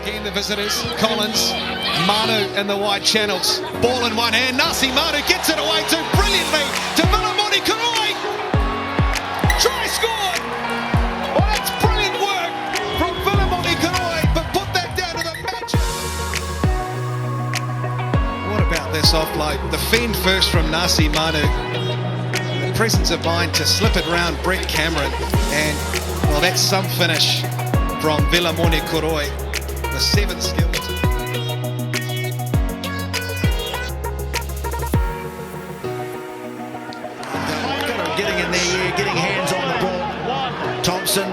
again, the visitors. Collins, Manu in the wide channels. Ball in one hand. Nasi Manu gets it away too brilliantly to Vilimoni Koroi. Try scored. Well, that's brilliant work from Vilimoni Koroi, but put that down to the match. What about this offload? The fend first from Nasi Manu. The presence of mind to slip it round Brett Cameron, and well, that's some finish from Vilimoni Koroi. The 7 skills. Getting in there, getting hands on the ball. Thompson.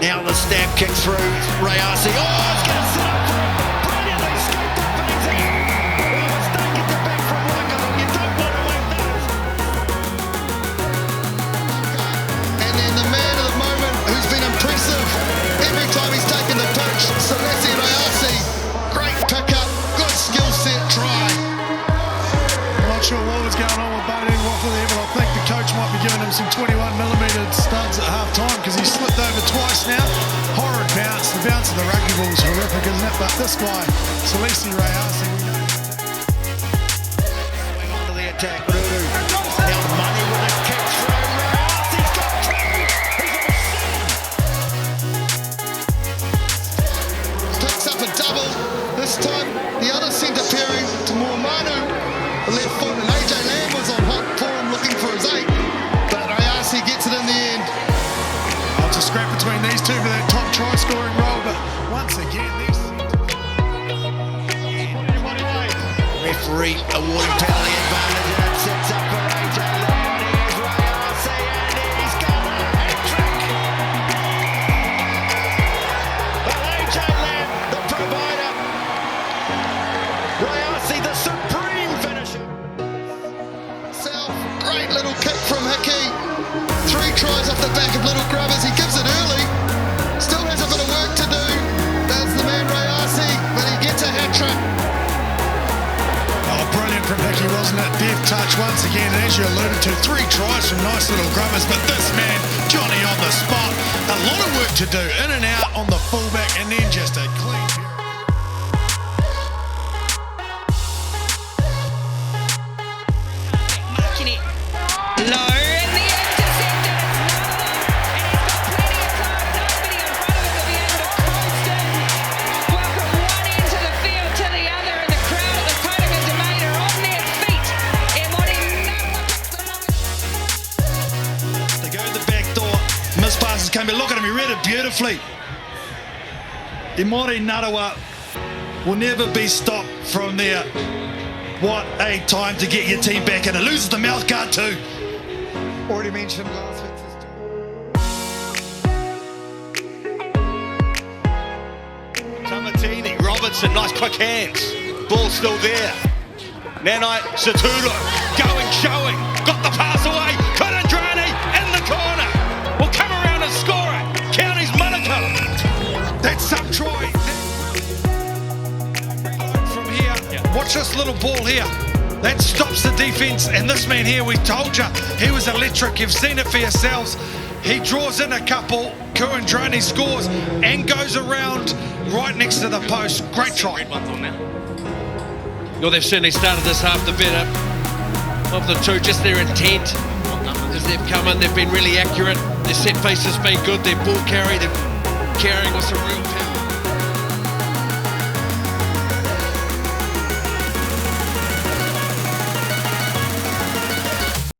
Now the stab kick through. Raiyasi. Oh, it's going to sit up. Brilliantly scooped up. But he's in. Oh, it's taken the back from Waka. You don't want to win those. And then the man of the moment who's been impressive every time he's taken the pitch, Salesi Raiyasi. Great pickup, good skill set try. Not sure what was going on with Boating Waffle there, but I think the coach might be giving him some 21mm studs at half time because he's slipped over twice now. Horrid bounce. The bounce of the rugby ball is horrific, isn't it? But this guy, Salesi Raiyasi, Onto the attack. Ruru. Now Money with a kick through. Raiyasi's got two. Picks up a double. This time the other centre pairing to more Manu. The left foot, and AJ Lamb was on hot form looking for his 8. But Raiyasi gets it in the end. it's a scrap between these two for that top try scoring role. But once again, these referee awarding penalty advantage, and it sets up for AJ Lamb. Here's Raiyasi, and he's got a hat-trick. But AJ Lamb, the provider. Raiyasi, the supreme finisher. South, great little kick from Hickey. 3 tries off the back of Little Grubbers. He gives it early. Still has a bit of work to do. That's the man Raiyasi, but he gets a hat-trick. Oh, brilliant from Hickey, wasn't it? Deft touch once again, and as you alluded to, 3 tries from nice little grubbers, but this man, Johnny on the spot, a lot of work to do, in and out on the fullback, and then just a clean Marking it low, and the interceptor is Narawa, and he's got plenty of time. Nobody in front of him to be able to coast in. Welcome one end to the field to the other, and the crowd at the Kotaga Domain are on their feet. Emoni Narawa picks the They go to the back door. Miss passes came in. Look at him, he read it beautifully. Emoni Narawa will never be stopped from there. What a time to get your team back, and it loses the mouth guard too. Already mentioned last week's. Tamatini, Robertson, nice quick hands. Ball still there. Nanai Saturo going, showing. Got the pass away. Kuridrani in the corner. Will come around and score it. Counties Manukau. That's some try. From here, watch this little ball here. That stops the defence, and this man here, we told you, he was electric. You've seen it for yourselves. He draws in a couple. Kuridrani scores and goes around right next to the post. Great try. Well, they've certainly started this half the better of the two, just their intent. As they've come in, they've been really accurate. Their set piece has been good. Their ball carry, they're carrying with some real power.